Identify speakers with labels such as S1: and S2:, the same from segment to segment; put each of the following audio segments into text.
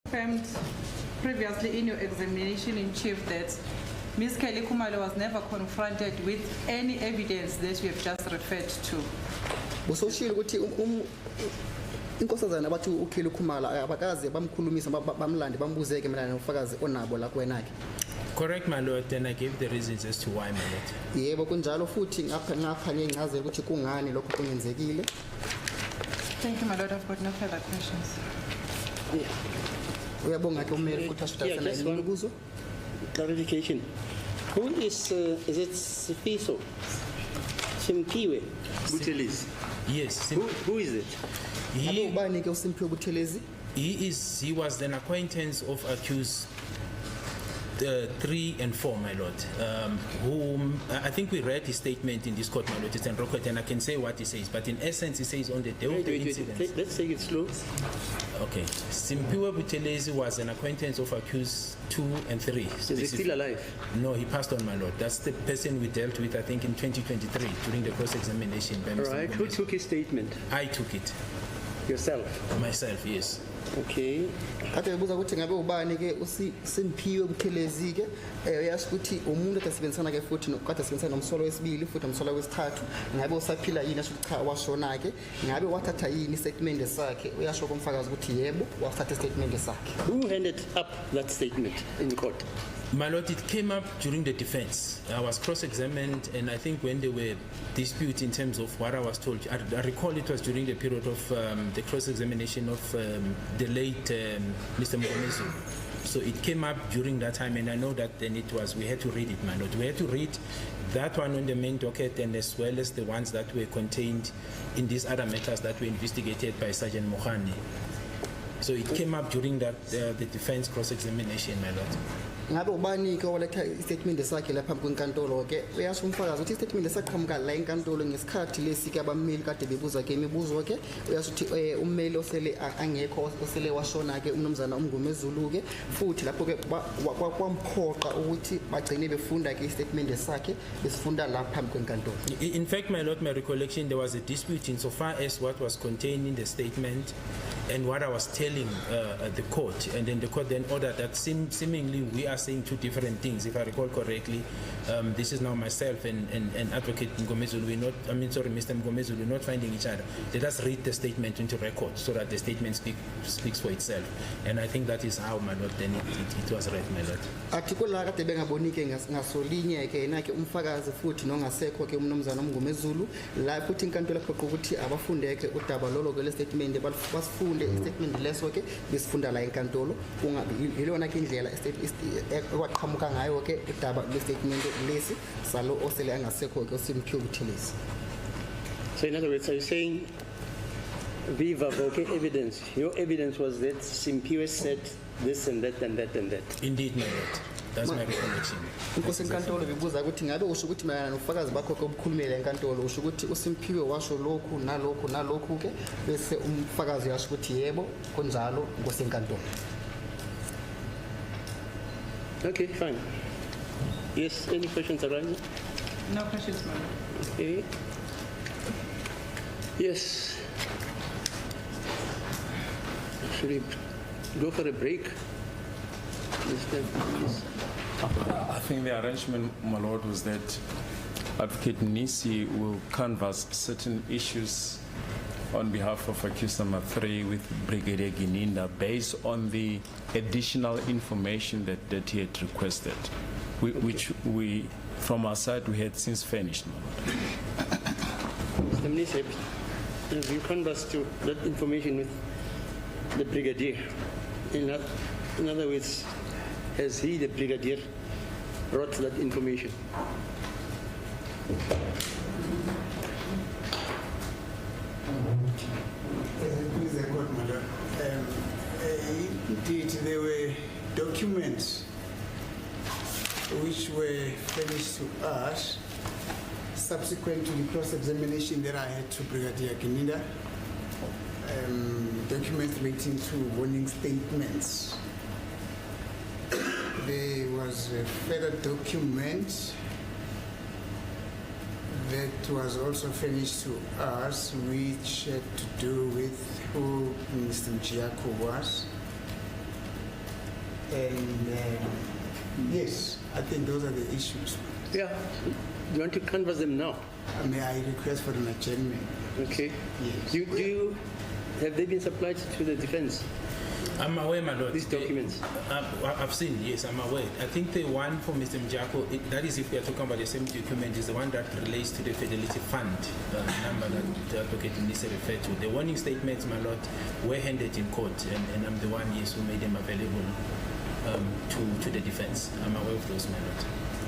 S1: confirmed previously in your examination in chief that Ms. Kelly Khumalo was never confronted with any evidence that you have just referred to.
S2: Usoshilo ukuthi inkosazana abathi uKelly Khumalo abakaze bamkhulumisa bamlande bambuzeke mina nofakazi onabo la kuwenakhe.
S3: Correct, my lord, and I gave the reasons as to why, my lord.
S2: Yebo kunjalo futhi ngapha ngingazela ukuthi kungani lokho kungenzekile.
S1: Thank you, my lord. I've got no further questions.
S2: Uyabonga ke umeli futhi asithatha imibuzo.
S4: Clarification. Who is it Sifiso? Simpiwe Buthelezi?
S3: Yes.
S4: Who is it?
S2: Ubani ke uSimpiwe Buthelezi?
S3: He was an acquaintance of accused 3 and 4, my lord, whom I think we read his statement in this court, my lord. It's on record, and I can say what he says. But in essence, he says on the day of the incident.
S4: Let's take it slow.
S3: Okay. Simpiwe Buthelezi was an acquaintance of accused 2 and 3.
S4: Is he still alive?
S3: No, he passed on, my lord. That's the person we dealt with, I think, in 2023 during the cross-examination.
S4: All right. Who took his statement?
S3: I took it.
S4: Yourself?
S3: Myself, yes.
S4: Okay.
S2: Kade ubuza ukuthi ngabe ubani ke uSimpiwe Buthelezi ke uyasho ukuthi umuntu asebenzisana ke futhi nokade asebenzisana nomsolo wesibili futhi nomsolo wesithathu ngabe usaphila yini asho cha washona ke ngabe wathatha yini statement sakhe uyasho komfakazi ukuthi yebo wathatha statement sakhe.
S4: Who handed up that statement in court?
S3: My lord, it came up during the defense. I was cross-examined, and I think when they were disputing in terms of what I was told, I recall it was during the period of the cross-examination of the late Mr. Mgomezu. So it came up during that time, and I know that then we had to read it, my lord. We had to read that one on the main docket, and as well as the ones that were contained in these other matters that were investigated by Sergeant Mohani. So it came up during that the defense cross-examination, my lord.
S2: Ngabe ubani ke waletha istatement sakhe lapha kwenkantolo ke uyasho umfakazi ukuthi istatement sakaqhamuka la enkantolo ngesikhathi lesi ke abameli kade bebuza ke imibuzo ke uyasho ukuthi ummeli osele angekho osele washona ke umnumzana uMngomezulu ke futhi lapho ke kwamphoqa ukuthi bagcine befunda ke istatement sakhe besifunda lapha kwenkantolo.
S3: In fact, my lord, my recollection, there was a dispute insofar as what was contained in the statement and what I was telling the court, and then the court then ordered that seemingly we are saying 2 different things, if I recall correctly. This is now myself and Advocate Mngomezulu, Mr. Mngomezulu, we're not finding each other. Let us read the statement into record so that the statement speaks for itself. And I think that is how, my lord, then it was read, my lord.
S2: Article la kade bengabonike ngasolinye ke yena ke umfakazi futhi nongasekho ke umnumzana uMngomezulu la futhi inkantolo ephoqa ukuthi abafundeke udaba lolo ke le statement basifunde istatement leso ke besifunda la enkantolo kungabi yilona ke indlela ekwaqhamuka ngayo ke udaba lestatement lesi salo osele angasekho ke uSimpiwe Buthelezi.
S4: So in other words, are you saying viva voce evidence? Your evidence was that Simpiwe said this and that and that and that.
S3: Indeed, my lord. That's my recollection.
S2: Inkosi enkantolo bebuza ukuthi ngabe usho ukuthi mayana nofakazi bakho ke obukhulumela enkantolo usho ukuthi uSimpiwe washo lokhu nalokhu ke bese umfakazi yasho ukuthi yebo kunjalo inkosi enkantolo.
S4: Okay, fine. Yes, any questions arising?
S1: No questions, ma'am.
S4: Okay. Yes. Should we go for a break? Please.
S5: I think the arrangement, my lord, was that Advocate Nisi will canvass certain issues on behalf of accused number 3 with Brigadier Gininda based on the additional information that he had requested, which we, from our side, we had since furnished.
S4: Mr. Nisi, have you canvassed that information with the Brigadier? In other words, has he, the Brigadier, brought that information?
S6: Indeed, there were documents which were furnished to us subsequent to the cross-examination that I had to Brigadier Gininda, documents relating to warning statements. There was a further document that was also furnished to us, which had to do with who Mr. Mchiako was. And yes, I think those are the issues.
S4: Yeah. Do you want to canvass them now?
S6: May I request for an adjournment?
S4: Okay.
S6: Yes.
S4: Have they been supplied to the defense,
S3: I'm aware, my lord.
S4: these documents?
S3: I've seen, yes, I'm aware. I think the one for Mr. Mjako, that is if we are talking about the same document, is the one that relates to the Fidelity Fund number that the Advocate Nisi referred to. The warning statements, my lord, were handed in court, and I'm the one, yes, who made them available to the defense. I'm aware of those, my lord.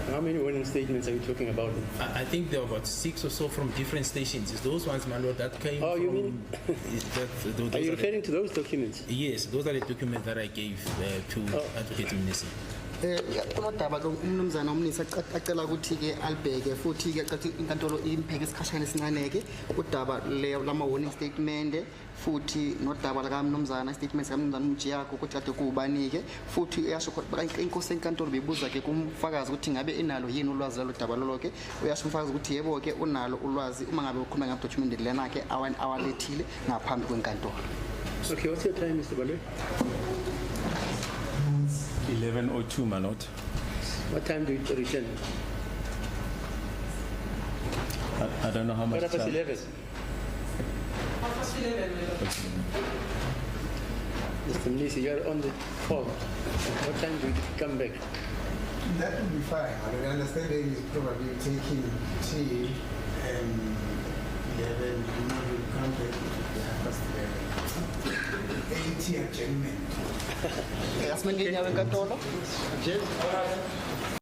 S4: How many warning statements are you talking about?
S3: I think there were about 6 or so from different stations. It's those ones, my lord, that came
S4: Oh,
S3: from...
S4: you mean-
S3: those
S4: Are you
S3: are the-
S4: referring to those documents?
S3: Yes, those are the documents that I gave to Advocate Nisi.
S2: Kunodaba lo umnumzana omnisi acela ukuthi-ke alibheke futhi-ke cathi inkantolo impheke isikhashana esincane-ke udaba lama-warning statement futhi nodaba lakamnumzana statement sikamnumzana umjiyakho ukuthi kade kuwubani-ke futhi uyasho inkosi enkantolo beyibuza-ke kumfakazi ukuthi ngabe inalo yini ulwazi lalo daba lolo-ke uyasho umfakazi ukuthi yebo-ke unalo ulwazi uma ngabe ukhuluma ngamadocument lena-ke awalethile ngaphambi kwenkantolo.
S4: Okay, what's your time, Mr. Balwe?
S5: 11:02, my lord.
S4: What time do you return?
S5: I don't know how much
S4: Quarter past
S5: time.
S4: 11. Mr. Mnisi, you're on the call. What time do you come back?
S6: That would be fine. I understand is probably taking till 11, will come back past 11. 80 adjournment.
S2: Yasimeni nyawo enkantolo.
S4: Jen?